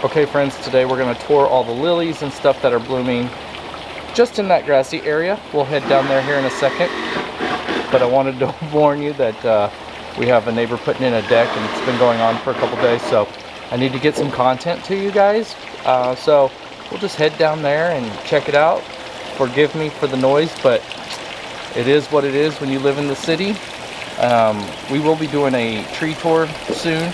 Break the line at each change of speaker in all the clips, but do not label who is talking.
Okay friends, today we're going to tour all the lilies and stuff that are blooming just in that grassy area. We'll head down there here in a second, but I wanted to warn you that we have a neighbor putting in a deck and it's been going on for a couple days, so I need to get some content to you guys. So we'll just head down there and check it out. Forgive me for the noise, but it is what it is when you live in the city. We will be doing a tree tour soon.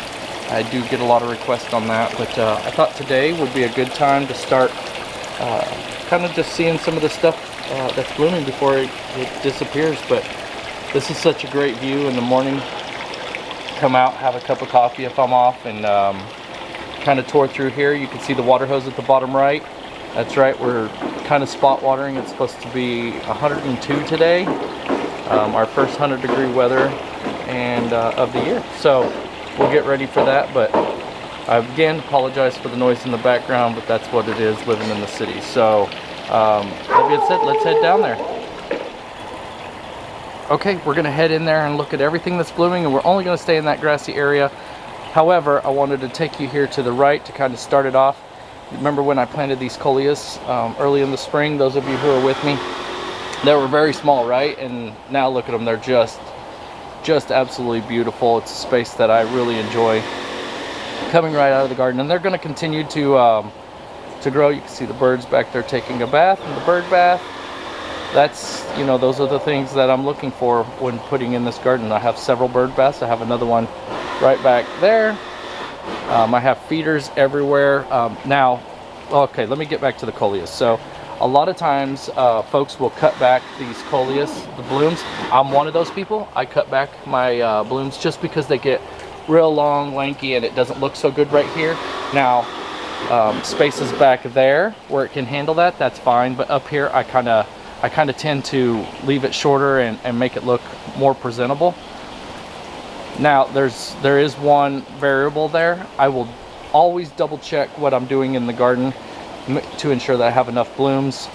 I do get a lot of requests on that, but I thought today would be a good time to start kind of just seeing some of the stuff that's blooming before it disappears. But this is such a great view in the morning. Come out, have a cup of coffee if I'm off, and kind of tour through here. You can see the water hose at the bottom right. That's right, we're kind of spot watering. It's supposed to be 102 today, our first 100-degree weather and of the year. So we'll get ready for that, but I again apologize for the noise in the background, but that's what it is living in the city. So that being said, let's head down there. Okay, we're gonna head in there and look at everything that's blooming, and we're only gonna stay in that grassy area. However, I wanted to take you here to the right to kind of start it off. Remember when I planted these Coleus early in the spring? Those of you who are with me, they were very small, right? And now look at them, they're just absolutely beautiful. It's a space that I really enjoy coming right out of the garden, and they're going to continue to grow. You can see the birds back there taking a bath in the bird bath. That's, you know, those are the things that I'm looking for when putting in this garden. I have several bird baths. I have another one right back there. I have feeders everywhere. Now, okay, let me get back to the Coleus. So a lot of times folks will cut back these Coleus, the blooms. I'm one of those people. I cut back my blooms just because they get real long, lanky, and it doesn't look so good right here. Now, spaces back there where it can handle that, that's fine. But up here, I kind of tend to leave it shorter and make it look more presentable. Now, there is one variable there. I will always double check what I'm doing in the garden to ensure that I have enough blooms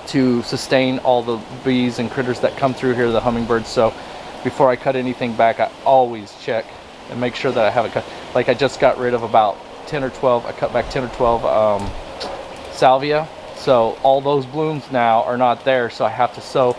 to sustain all the bees and critters that come through here, the hummingbirds. So before I cut anything back, I always check and make sure that I have it cut. Like I just got rid of about 10 or 12, I cut back 10 or 12 salvia. So all those blooms now are not there, so I have to sow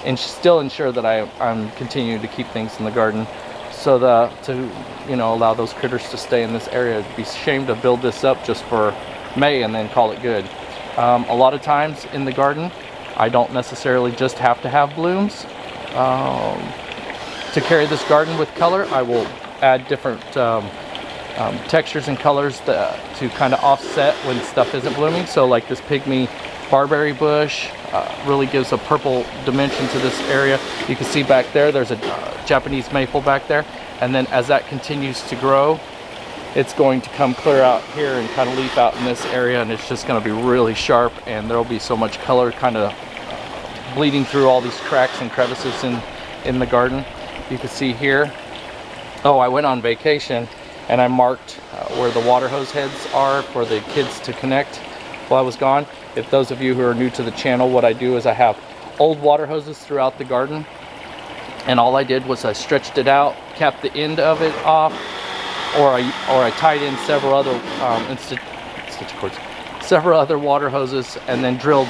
and still ensure that I'm continuing to keep things in the garden, so to you know, allow those critters to stay in this area. It'd be a shame to build this up just for May and then call it good. A lot of times in the garden, I don't necessarily just have to have blooms. To carry this garden with color, I will add different textures and colors to kind of offset when stuff isn't blooming. So like this pygmy barberry bush really gives a purple dimension to this area. You can see back there, there's a Japanese maple back there, and then as that continues to grow, it's going to come clear out here and kind of leaf out in this area, and it's just going to be really sharp, and there'll be so much color kind of bleeding through all these cracks and crevices in the garden. You can see here, oh, I went on vacation and I marked where the water hose heads are for the kids to connect while I was gone. If those of you who are new to the channel, what I do is I have old water hoses throughout the garden, and all I did was I stretched it out, capped the end of it off, or I tied in several other several other water hoses, and then drilled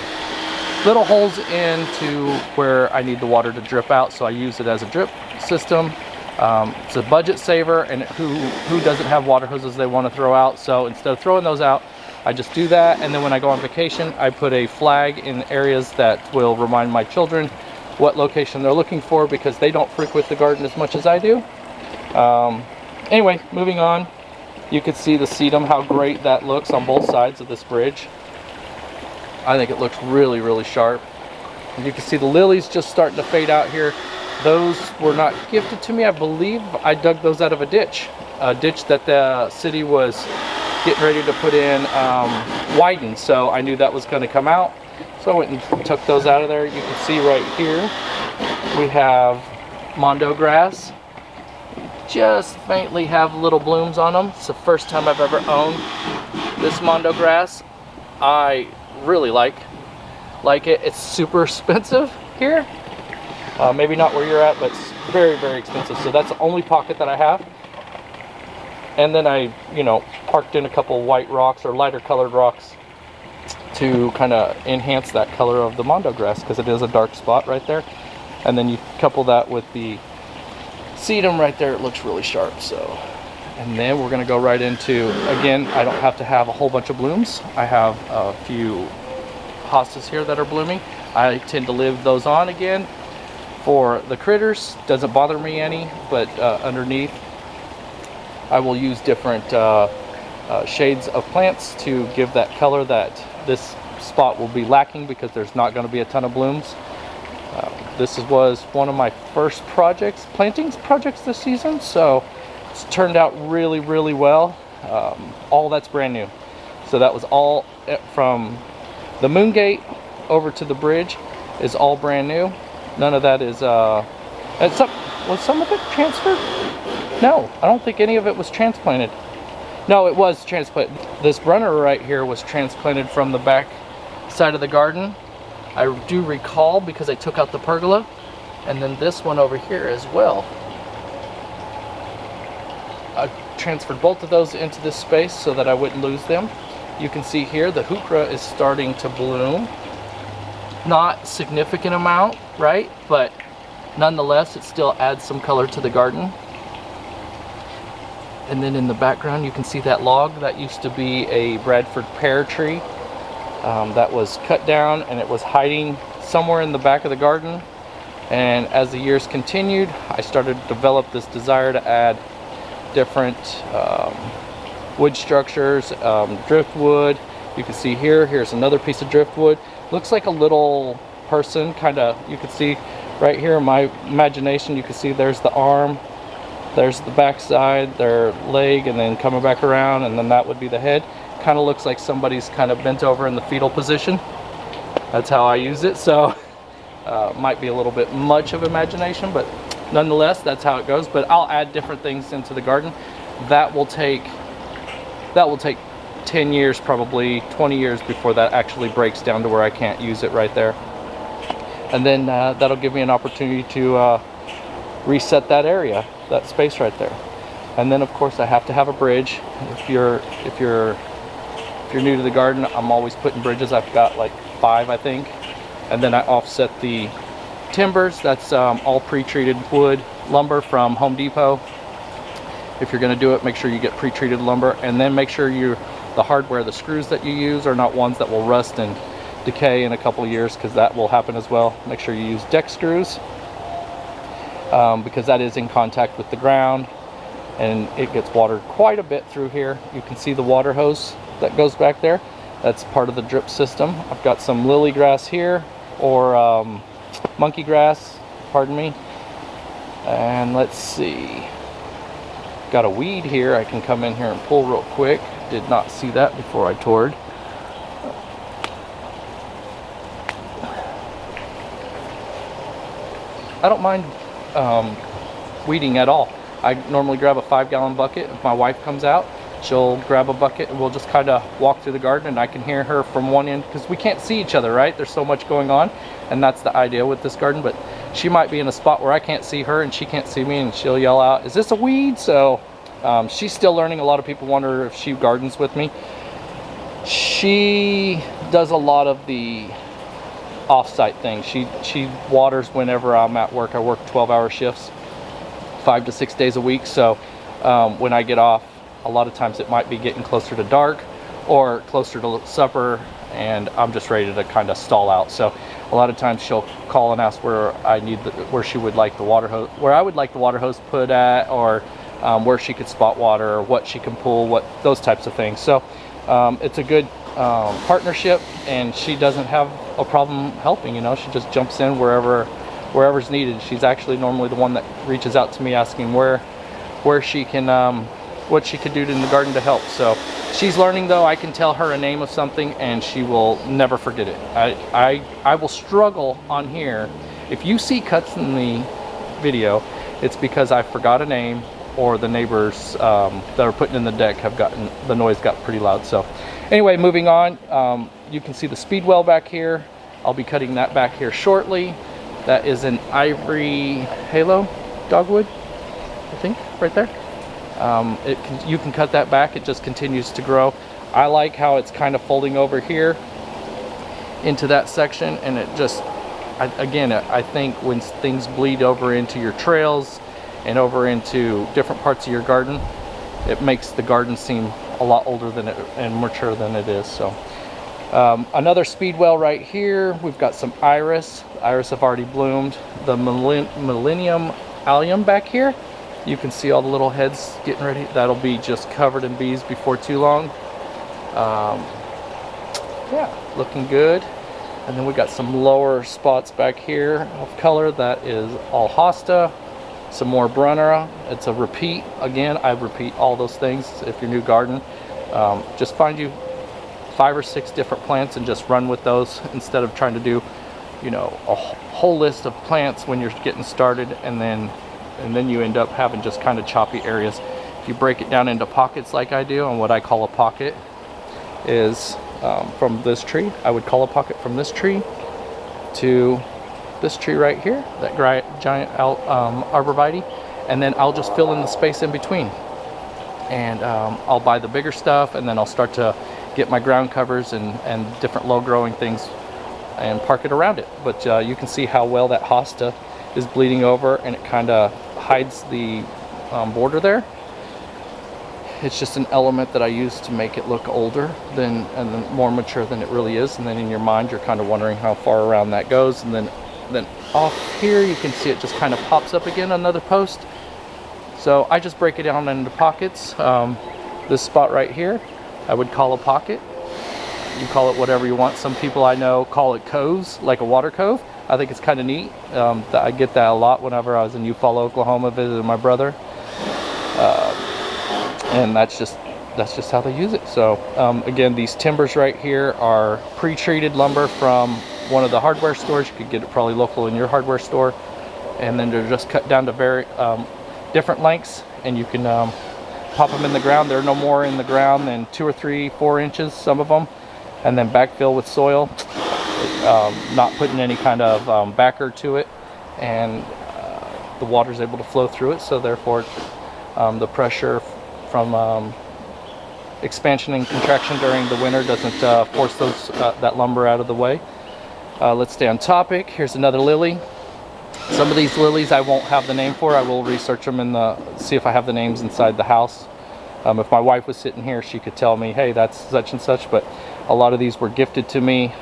little holes into where I need the water to drip out. So I use it as a drip system. It's a budget saver, and who doesn't have water hoses they want to throw out? So instead of throwing those out, I just do that, and then when I go on vacation, I put a flag in areas that will remind my children what location they're looking for, because they don't frequent the garden as much as I do. Anyway, moving on, you can see the sedum, how great that looks on both sides of this bridge. I think it looks really, really sharp. And you can see the lilies just starting to fade out here. Those were not gifted to me. I believe I dug those out of a ditch that the city was getting ready to put in widened. So I knew that was going to come out. So I went and took those out of there. You can see right here, we have mondo grass. Just faintly have little blooms on them. It's the first time I've ever owned this mondo grass. I really like it. It's super expensive here. Maybe not where you're at, but it's very, very expensive. So that's the only pocket that I have. And then I, you know, parked in a couple white rocks or lighter colored rocks to kind of enhance that color of the mondo grass, because it is a dark spot right there. And then you couple that with the sedum right there, it looks really sharp. So, and then we're going to go right into, again, I don't have to have a whole bunch of blooms. I have a few hostas here that are blooming. I tend to leave those on again for the critters. Doesn't bother me any, but underneath I will use different shades of plants to give that color that this spot will be lacking, because there's not going to be a ton of blooms. This was one of my first plantings projects this season, so it's turned out really, really well. All that's brand new. So that was all from the moon gate over to the bridge is all brand new. None of that is, was some of it transferred? No, I don't think any of it was transplanted. No, it was transplanted. This runner right here was transplanted from the back side of the garden. I do recall, because I took out the pergola. And then this one over here as well. I transferred both of those into this space so that I wouldn't lose them. You can see here the heuchera is starting to bloom. Not significant amount, right? But nonetheless, it still adds some color to the garden. And then in the background, you can see that log that used to be a Bradford pear tree that was cut down, and it was hiding somewhere in the back of the garden. And as the years continued, I started to develop this desire to add different wood structures, driftwood. You can see here's another piece of driftwood. Looks like a little person, kind of. You can see right here in my imagination, you can see there's the arm, there's the backside, their leg, and then coming back around, and then that would be the head. Kind of looks like somebody's kind of bent over in the fetal position. That's how I use it. So might be a little bit much of imagination, but nonetheless, that's how it goes. But I'll add different things into the garden. That will take 10 years, probably 20 years before that actually breaks down to where I can't use it right there. And then that'll give me an opportunity to reset that area, that space right there. And then of course I have to have a bridge. If you're new to the garden, I'm always putting bridges. I've got like 5, I think. And then I offset the timbers. That's all pre-treated wood lumber from Home Depot. If you're going to do it, make sure you get pre-treated lumber, and then make sure the hardware, the screws that you use, are not ones that will rust and decay in a couple of years, because that will happen as well. Make sure you use deck screws, because that is in contact with the ground, and it gets watered quite a bit through here. You can see the water hose that goes back there. That's part of the drip system. I've got some lily grass here, or monkey grass, pardon me. And let's see, got a weed here I can come in here and pull real quick. Did not see that before I toured. I don't mind weeding at all. I normally grab a 5-gallon bucket. If my wife comes out, she'll grab a bucket, and we'll just kind of walk through the garden, and I can hear her from one end, because we can't see each other, right? There's so much going on, and that's the idea with this garden. But she might be in a spot where I can't see her and she can't see me, and she'll yell out, "Is this a weed?" So she's still learning. A lot of people wonder if she gardens with me. She does a lot of the off-site things. She waters whenever I'm at work. I work 12-hour shifts, 5 to 6 days a week. So when I get off, a lot of times it might be getting closer to dark or closer to supper, and I'm just ready to kind of stall out. So a lot of times she'll call and ask where she would like the water hose, where I would like the water hose put at, or where she could spot water, or what she can pull, those types of things. So it's a good partnership, and she doesn't have a problem helping. You know, she just jumps in wherever's needed. She's actually normally the one that reaches out to me asking where she can what she could do in the garden to help. So she's learning, though. I can tell her a name of something and she will never forget it. I will struggle on here. If you see cuts in the video, it's because I forgot a name, or the neighbors that are putting in the deck the noise got pretty loud. So anyway, moving on, you can see the speed well back here. I'll be cutting that back here shortly. That is an ivory halo dogwood, I think, right there. You can cut that back, it just continues to grow. I like how it's kind of folding over here into that section, and it just, I think when things bleed over into your trails and over into different parts of your garden, it makes the garden seem a lot older than it and mature than it is. So another speedwell right here. We've got some iris. Iris have already bloomed. The millennium allium back here, you can see all the little heads getting ready. That'll be just covered in bees before too long. Yeah, looking good. And then we got some lower spots back here of color. That is all hosta. Some more Brunnera. It's a repeat. Again, I repeat all those things. If you're new garden, just find you 5 or 6 different plants and just run with those instead of trying to do, you know, a whole list of plants when you're getting started, and then you end up having just kind of choppy areas. If you break it down into pockets like I do, and what I call a pocket is from this tree, I would call a pocket from this tree to this tree right here, that giant arborvitae, and then I'll just fill in the space in between, and I'll buy the bigger stuff, and then I'll start to get my ground covers and different low growing things and park it around it. But you can see how well that hosta is bleeding over, and it kind of hides the border there. It's just an element that I use to make it look older and then more mature than it really is, and then in your mind you're kind of wondering how far around that goes, and then off here you can see it just kind of pops up again, another post. So I just break it down into pockets. This spot right here I would call a pocket. You call it whatever you want. Some people I know call it coves, like a water cove. I think it's kind of neat. I get that a lot whenever I was in Eufaula, Oklahoma, visiting my brother, and that's just how they use it. So again, these timbers right here are pre-treated lumber from one of the hardware stores. You could get it probably local in your hardware store, and then they're just cut down to very different lengths, and you can pop them in the ground. They're no more in the ground than 2 or 3, 4 inches, some of them, and then backfill with soil, not putting any kind of backer to it, and the water is able to flow through it, so therefore the pressure from expansion and contraction during the winter doesn't force that lumber out of the way. Let's stay on topic. Here's another lily. Some of these lilies I won't have the name for. I will research them see if I have the names inside the house. If my wife was sitting here, she could tell me, hey, that's such and such, but a lot of these were gifted to me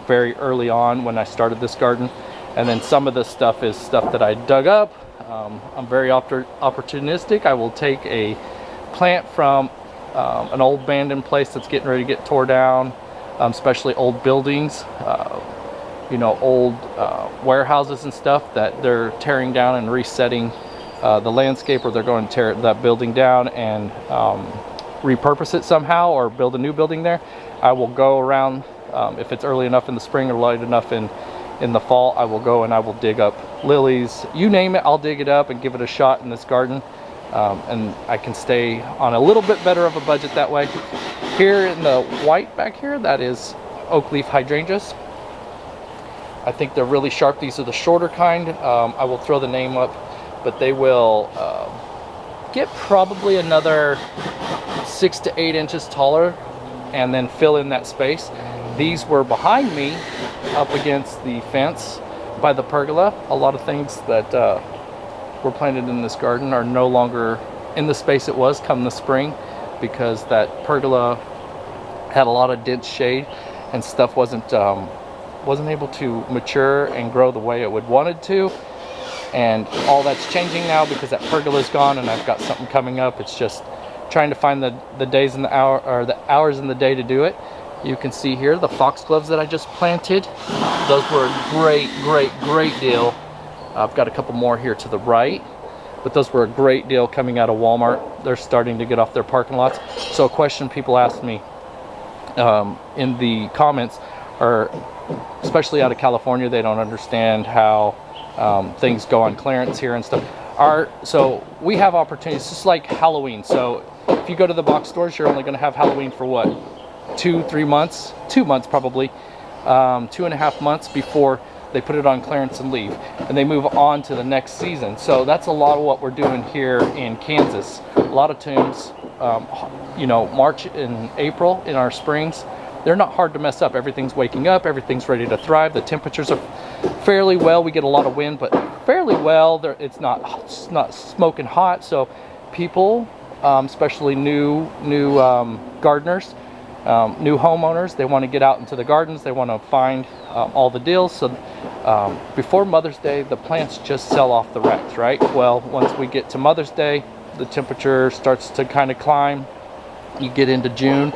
very early on when I started this garden. And then some of this stuff is stuff that I dug up. I'm very opportunistic. I will take a plant from an old abandoned place that's getting ready to get tore down, especially old buildings, you know, old warehouses and stuff that they're tearing down and resetting the landscape, or they're going to tear that building down and repurpose it somehow or build a new building there. I will go around, if it's early enough in the spring or light enough in the fall, I will go and I will dig up lilies. You name it, I'll dig it up and give it a shot in this garden. And I can stay on a little bit better of a budget that way. Here in the white back here, that is oak leaf hydrangeas. I think they're really sharp. These are the shorter kind. I will throw the name up, but they will get probably another 6 to 8 inches taller and then fill in that space. These were behind me up against the fence by the pergola. A lot of things that were planted in this garden are no longer in the space it was come the spring, because that pergola had a lot of dense shade and stuff wasn't able to mature and grow the way it would wanted to. And all that's changing now because that pergola is gone and I've got something coming up. It's just trying to find the days and the hours in the day to do it. You can see here the foxgloves that I just planted. Those were a great deal. I've got a couple more here to the right, but those were a great deal coming out of Walmart. They're starting to get off their parking lots. So a question people asked me in the comments, or especially out of California, they don't understand how things go on clearance here and stuff. So we have opportunities, just like Halloween. So if you go to the box stores, you're only going to have Halloween for what, 2-3 months? 2 months probably, 2.5 months before they put it on clearance and leave, and they move on to the next season. So that's a lot of what we're doing here in Kansas. A lot of times, you know, March and April in our springs, they're not hard to mess up. Everything's waking up, everything's ready to thrive. The temperatures are fairly well. We get a lot of wind, but fairly well. It's not smoking hot. So people, especially new gardeners, new homeowners, they want to get out into the gardens. They want to find all the deals. So before Mother's Day, the plants just sell off the racks, right? Well, once we get to Mother's Day, the temperature starts to kind of climb. You get into June,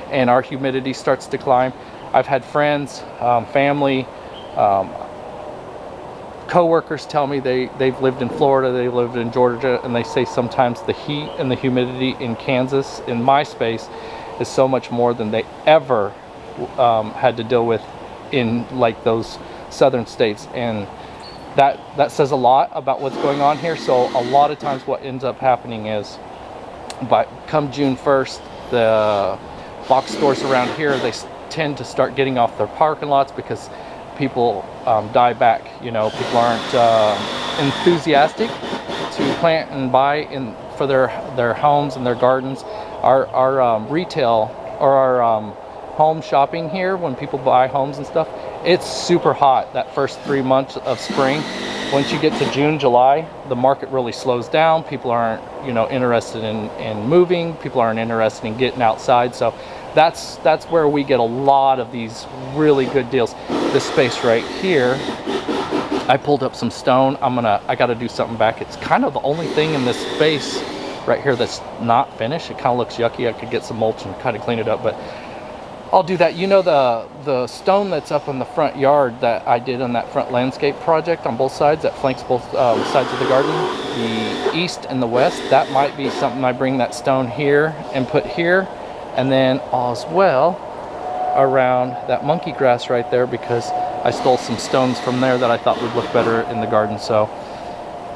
and our humidity starts to climb. I've had friends, family, co-workers tell me they've lived in Florida, they lived in Georgia, and they say sometimes the heat and the humidity in Kansas, in my space, is so much more than they ever had to deal with in like those southern states. And that says a lot about what's going on here. So a lot of times what ends up happening is, but come June 1st, the box stores around here, they tend to start getting off their parking lots because people die back. You know, people aren't enthusiastic to plant and buy in for their homes and their gardens. Our retail, or our home shopping here, when people buy homes and stuff, it's super hot that first 3 months of spring. Once you get to June, July, the market really slows down. People aren't, you know, interested in moving. People aren't interested in getting outside. So that's where we get a lot of these really good deals. This space right here, I pulled up some stone. I gotta do something back. It's kind of the only thing in this space right here that's not finished. It kind of looks yucky. I could get some mulch and kind of clean it up, but I'll do that. You know, the stone that's up on the front yard that I did on that front landscape project on both sides, that flanks both sides of the garden, the east and the west, that might be something I bring that stone here and put here, and then as well around that monkey grass right there, because I stole some stones from there that I thought would look better in the garden. So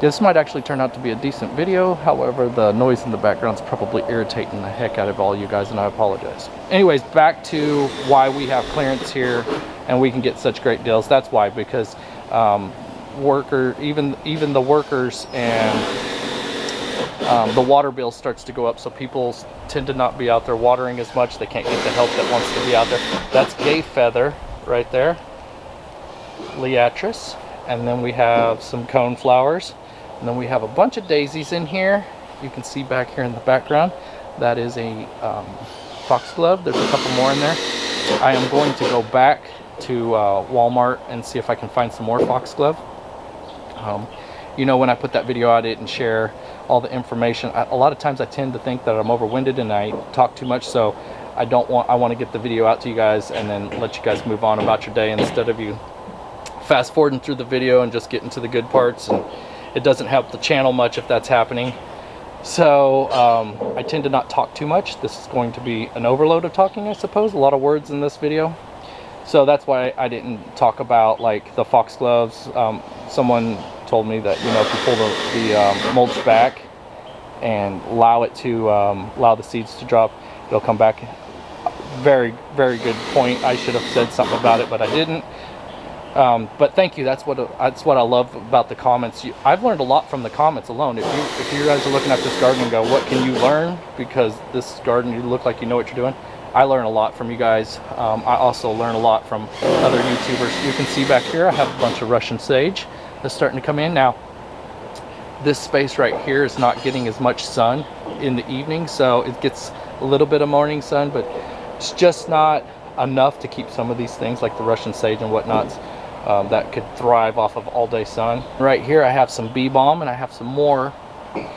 this might actually turn out to be a decent video. However, the noise in the background is probably irritating the heck out of all you guys, and I apologize. Anyways, back to why we have clearance here and we can get such great deals. That's why, because even the workers and the water bill starts to go up, so people tend to not be out there watering as much. They can't get the help that wants to be out there. That's gay feather right there, Liatris, and then we have some cone flowers. And then we have a bunch of daisies in here. You can see back here in the background, that is a foxglove. There's a couple more in there. I am going to go back to Walmart and see if I can find some more foxglove. You know, when I put that video out, I didn't share all the information. A lot of times I tend to think that I'm overwinded and I talk too much, so I want to get the video out to you guys and then let you guys move on about your day, instead of you fast forwarding through the video and just getting to the good parts. And it doesn't help the channel much if that's happening. So I tend to not talk too much. This is going to be an overload of talking, I suppose. A lot of words in this video. So that's why I didn't talk about like the foxgloves. Someone told me that, you know, if you pull the mulch back and allow it to allow the seeds to drop, it'll come back. Very, very good point. I should have said something about it, but I didn't. But thank you. That's what I love about the comments. I've learned a lot from the comments alone. If you guys are looking at this garden and go, what can you learn? Because this garden, you look like you know what you're doing. I learn a lot from you guys. I also learn a lot from other YouTubers. You can see back here, I have a bunch of Russian sage that's starting to come in. Now, this space right here is not getting as much sun in the evening, so it gets a little bit of morning sun, but it's just not enough to keep some of these things like the Russian sage and whatnots that could thrive off of all day sun. Right here I have some bee balm, and I have some more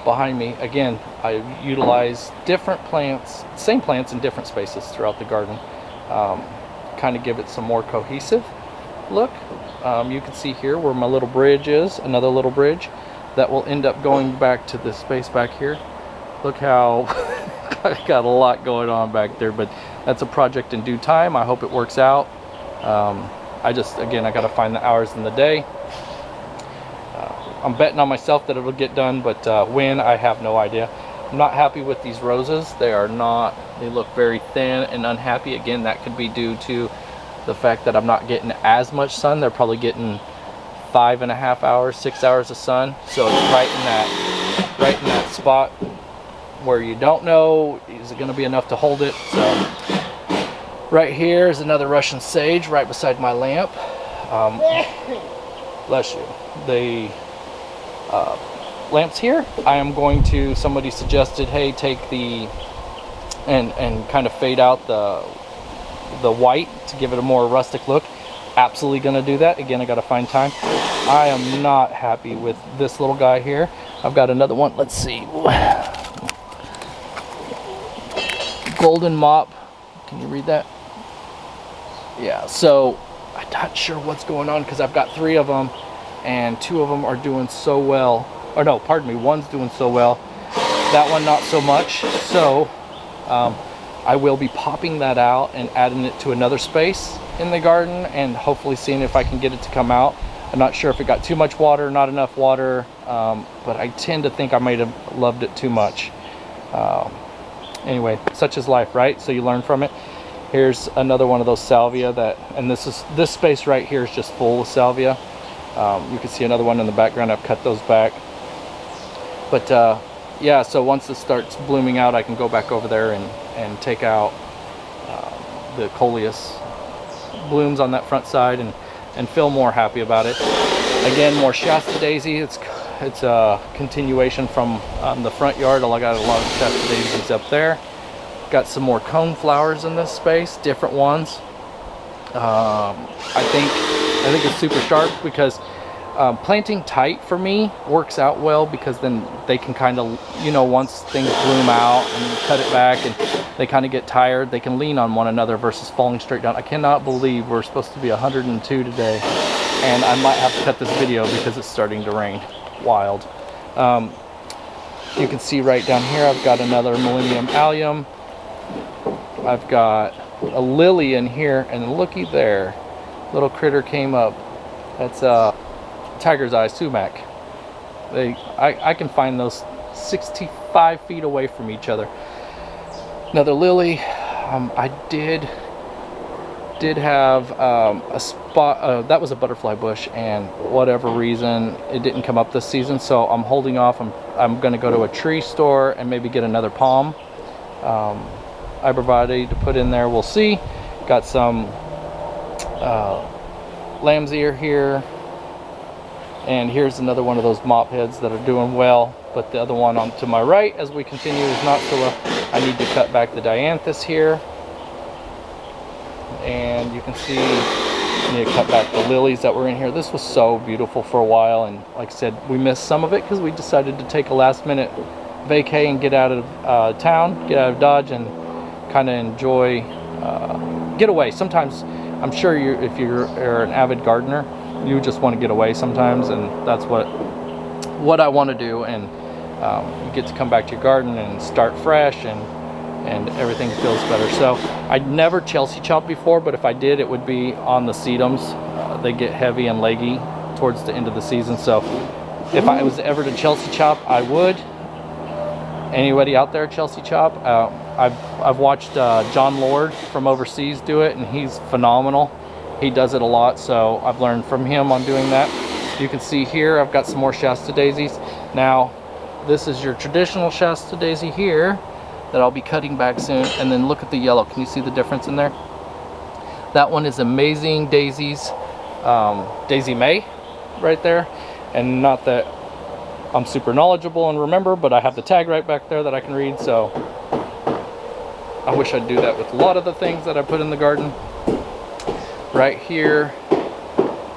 behind me. Again, I utilize different plants, same plants in different spaces throughout the garden, kind of give it some more cohesive look. You can see here where my little bridge is, another little bridge that will end up going back to this space back here. Look how I got a lot going on back there, but that's a project in due time. I hope it works out. I got to find the hours in the day. I'm betting on myself that it'll get done, but when, I have no idea. I'm not happy with these roses. They look very thin and unhappy. Again, that could be due to the fact that I'm not getting as much sun. They're probably getting 5.5 hours, 6 hours of sun. So it's right in that spot where you don't know, is it going to be enough to hold it? So right here is another Russian sage right beside my lamp. Bless you. The lamps here, I am going to, somebody suggested, hey, take the and kind of fade out the white to give it a more rustic look. Absolutely gonna do that. Again, I gotta find time. I am not happy with this little guy here. I've got another one. Let's see. Golden mop. Can you read that? Yeah, so I'm not sure what's going on because I've got 3 of them and 2 of them are doing so well. Or no, pardon me, one's doing so well. That one not so much. So I will be popping that out and adding it to another space in the garden and hopefully seeing if I can get it to come out. I'm not sure if it got too much water, not enough water, but I tend to think I might have loved it too much. Anyway, such is life, right? So you learn from it. Here's another one of those salvia and this space right here is just full of salvia. You can see another one in the background. I've cut those back. But yeah, so once this starts blooming out, I can go back over there and take out the Coleus blooms on that front side and feel more happy about it. Again, more Shasta daisy. It's a continuation from the front yard. I got a lot of Shasta daisies up there. Got some more cone flowers in this space, different ones. I think it's super sharp because planting tight for me works out well because then they can kind of, you know, once things bloom out and you cut it back and they kind of get tired, they can lean on one another versus falling straight down. I cannot believe we're supposed to be 102 today and I might have to cut this video because it's starting to rain. Wild. You can see right down here I've got another Millennium Allium. I've got a lily in here and looky there, little critter came up. That's tiger's eye sumac. I can find those 65 feet away from each other. Another lily. I did have a spot that was a butterfly bush and whatever reason it didn't come up this season, so I'm holding off. I'm going to go to a tree store and maybe get another palm arborvitae to put in there. We'll see. Got some lamb's ear here, and here's another one of those mop heads that are doing well, but the other one on to my right as we continue is not so well. I need to cut back the dianthus here, and you can see I need to cut back the lilies that were in here. This was so beautiful for a while, and like I said, we missed some of it because we decided to take a last minute vacay and get out of town, get out of Dodge, and kind of enjoy, get away. Sometimes I'm sure if you're an avid gardener, you just want to get away sometimes, and that's what I want to do. And you get to come back to your garden and start fresh, and everything feels better. So I'd never Chelsea chopped before, but if I did, it would be on the sedums. They get heavy and leggy towards the end of the season, so if I was ever to Chelsea chop, I would. Anybody out there Chelsea chop? I've watched John Lord from overseas do it, and he's phenomenal. He does it a lot, so I've learned from him on doing that. You can see here I've got some more Shasta daisies. Now this is your traditional Shasta daisy here that I'll be cutting back soon, and then look at the yellow. Can you see the difference in there? That one is Amazing Daisies, Daisy May right there. And not that I'm super knowledgeable and remember, but I have the tag right back there that I can read, so I wish I'd do that with a lot of the things that I put in the garden. Right here,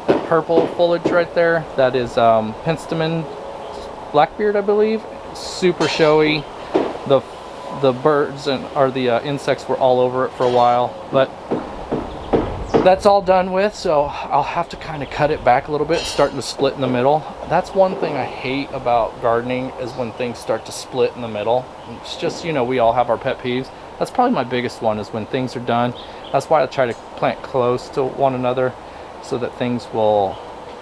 that purple foliage right there, that is Penstemon Blackbeard, I believe. Super showy. The birds or the insects were all over it for a while, but that's all done with, so I'll have to kind of cut it back a little bit, starting to split in the middle. That's one thing I hate about gardening, is when things start to split in the middle. It's just, you know, we all have our pet peeves. That's probably my biggest one, is when things are done. That's why I try to plant close to one another, so that things will,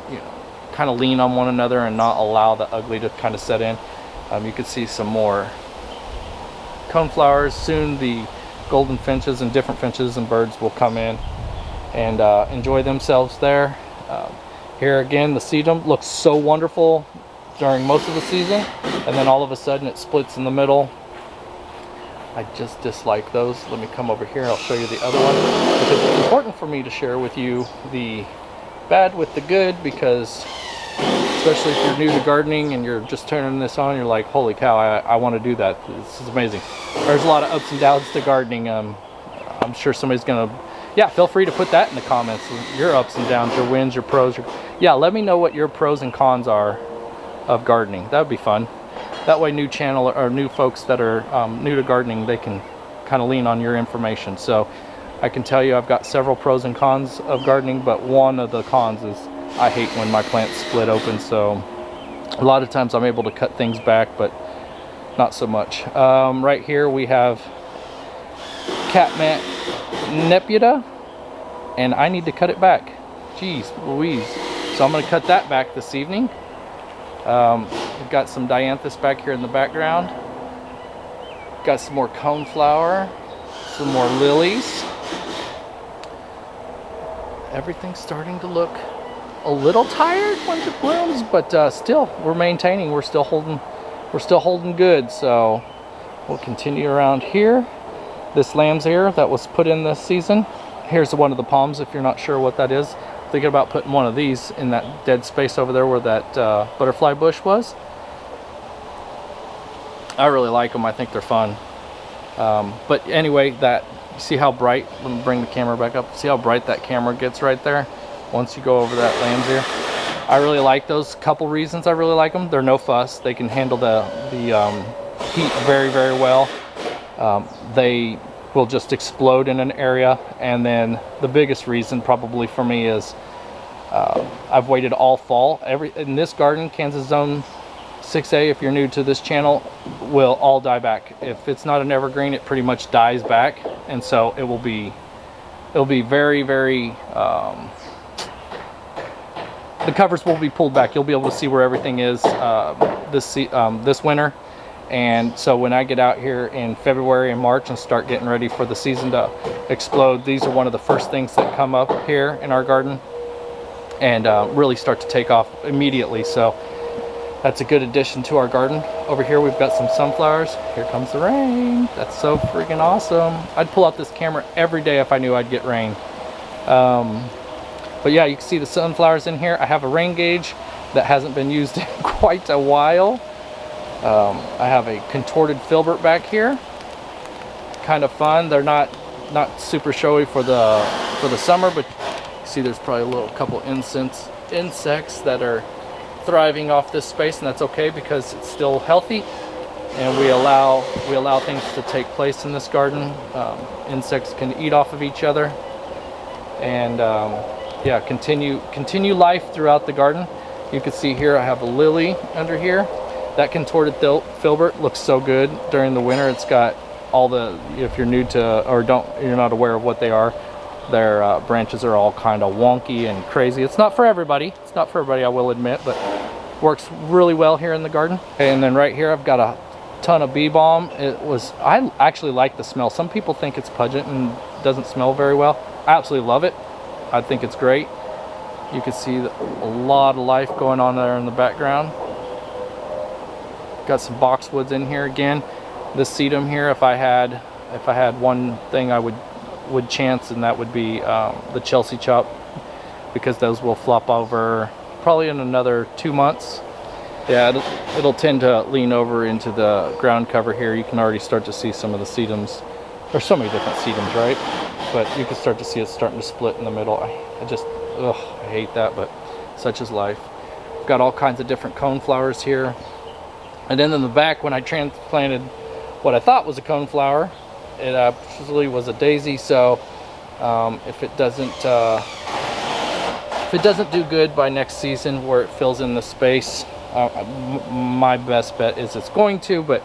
you know, kind of lean on one another and not allow the ugly to kind of set in. You can see some more coneflowers. Soon the golden finches and different finches and birds will come in and enjoy themselves there. Here again, the sedum looks so wonderful during most of the season, and then all of a sudden it splits in the middle. I just dislike those. Let me come over here, I'll show you the other one, because it's important for me to share with you the bad with the good, because especially if you're new to gardening and you're just turning this on, you're like, holy cow, I want to do that. This is amazing. There's a lot of ups and downs to gardening. I'm sure somebody's gonna, yeah, feel free to put that in the comments, your ups and downs, your wins, your pros. Yeah, let me know what your pros and cons are of gardening. That would be fun. That way new channel or new folks that are new to gardening, they can kind of lean on your information. So I can tell you I've got several pros and cons of gardening, but one of the cons is I hate when my plants split open. So a lot of times I'm able to cut things back, but not so much. Right here we have Catmint Nepeta, and I need to cut it back. Jeez Louise. So I'm going to cut that back this evening. We've got some dianthus back here in the background. Got some more coneflower, some more lilies. Everything's starting to look a little tired when it blooms, but still we're maintaining. We're still holding good. So we'll continue around here. This lamb's ear that was put in this season. Here's one of the palms if you're not sure what that is. Thinking about putting one of these in that dead space over there where that butterfly bush was. I really like them. I think they're fun. But anyway, that, you see how bright, let me bring the camera back up. See how bright that camera gets right there once you go over that lamb's ear. I really like those. Couple reasons I really like them. They're no fuss. They can handle the heat very, very well. They will just explode in an area. And then the biggest reason probably for me is I've waited all fall. In this garden, Kansas Zone 6A, if you're new to this channel, will all die back. If it's not an evergreen, it pretty much dies back, and so it'll be very, very the covers will be pulled back. You'll be able to see where everything is this winter. And so when I get out here in February and March and start getting ready for the season to explode, these are one of the first things that come up here in our garden and really start to take off immediately. So that's a good addition to our garden. Over here we've got some sunflowers. Here comes the rain. That's so freaking awesome. I'd pull out this camera every day if I knew I'd get rain. But yeah, you can see the sunflowers in here. I have a rain gauge that hasn't been used in quite a while. I have a contorted filbert back here. Kind of fun. They're not super showy for the summer, but you see there's probably a couple insects that are thriving off this space, and that's okay because it's still healthy, and we allow things to take place in this garden. Insects can eat off of each other, and yeah, continue life throughout the garden. You can see here I have a lily under here. That contorted filbert looks so good during the winter. It's got all the, if you're new to or you're not aware of what they are, their branches are all kind of wonky and crazy. It's not for everybody. It's not for everybody, I will admit, but works really well here in the garden. And then right here I've got a ton of bee balm. I actually like the smell. Some people think it's pungent and doesn't smell very well. I absolutely love it. I think it's great. You can see a lot of life going on there in the background. Got some boxwoods in here again. This sedum here, if I had one thing I would chance, and that would be the Chelsea chop, because those will flop over probably in another 2 months. Yeah, it'll tend to lean over into the ground cover here. You can already start to see some of the sedums. There's so many different sedums, right? But you can start to see it starting to split in the middle. I just, I hate that, but such is life. Got all kinds of different coneflowers here. And then in the back, when I transplanted what I thought was a coneflower, it actually was a daisy. So if it doesn't do good by next season where it fills in the space, my best bet is it's going to, but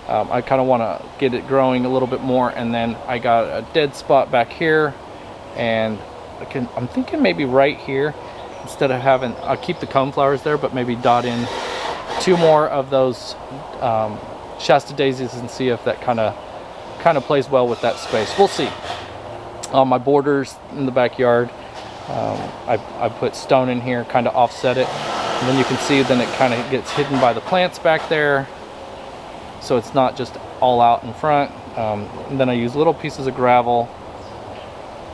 I kind of want to get it growing a little bit more. And then I got a dead spot back here, and I'm thinking maybe right here, instead of having, I'll keep the coneflowers there, but maybe dot in 2 more of those Shasta daisies and see if that kind of plays well with that space. We'll see. On my borders in the backyard, I put stone in here, kind of offset it, and then you can see then it kind of gets hidden by the plants back there, so it's not just all out in front. And then I use little pieces of gravel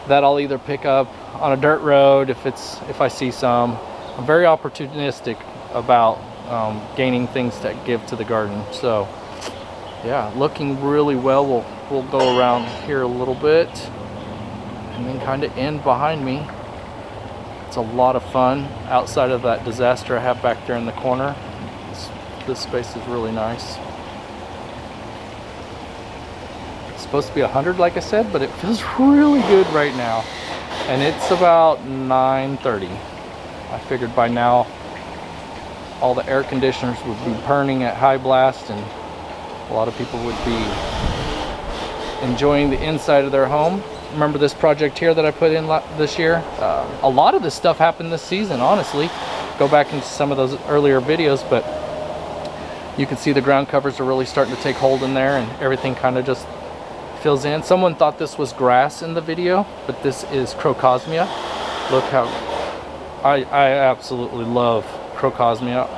that I'll either pick up on a dirt road if I see some. I'm very opportunistic about gaining things to give to the garden. So yeah, looking really well. We'll go around here a little bit and then kind of end behind me. It's a lot of fun outside of that disaster I have back there in the corner. This space is really nice. It's supposed to be 100 like I said, but it feels really good right now. And it's about 9:30. I figured by now all the air conditioners would be burning at high blast and a lot of people would be enjoying the inside of their home. Remember this project here that I put in this year? A lot of this stuff happened this season, honestly. Go back into some of those earlier videos, but you can see the ground covers are really starting to take hold in there and everything kind of just fills in. Someone thought this was grass in the video, but this is Crocosmia. Look how, I absolutely love Crocosmia.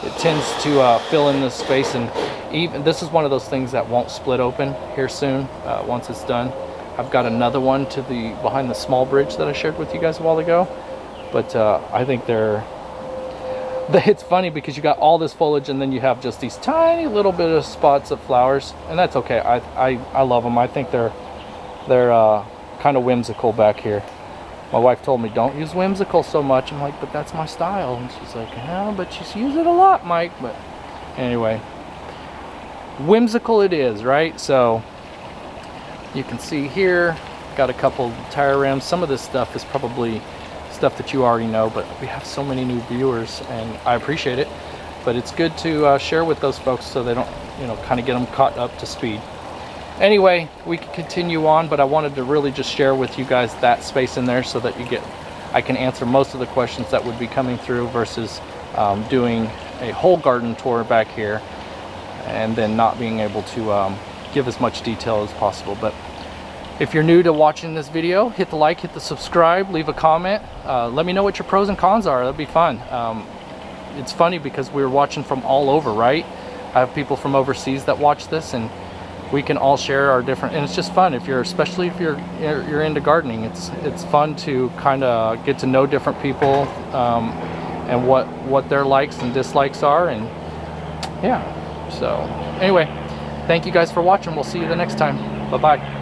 It tends to fill in this space, and even this is one of those things that won't split open here soon once it's done. I've got another one to the behind the small bridge that I shared with you guys a while ago, but I think it's funny because you got all this foliage and then you have just these tiny little bit of spots of flowers, and that's okay. I love them. I think they're kind of whimsical back here. My wife told me don't use whimsical so much. I'm like, but that's my style, and she's like, yeah, but you use it a lot, Mike. But anyway, whimsical it is, right? So you can see here, got a couple tire rims. Some of this stuff is probably stuff that you already know, but we have so many new viewers and I appreciate it. But it's good to share with those folks so they don't, kind of get them caught up to speed. Anyway, we can continue on, but I wanted to really just share with you guys that space in there so that I can answer most of the questions that would be coming through versus doing a whole garden tour back here and then not being able to give as much detail as possible. But if you're new to watching this video, hit the like, hit the subscribe, leave a comment. Let me know what your pros and cons are. That'd be fun. It's funny because we're watching from all over, right? I have people from overseas that watch this, and we can all share our different, and it's just fun especially if you're into gardening. It's fun to kind of get to know different people and what their likes and dislikes are, and yeah. So anyway, thank you guys for watching. We'll see you the next time. Bye-bye.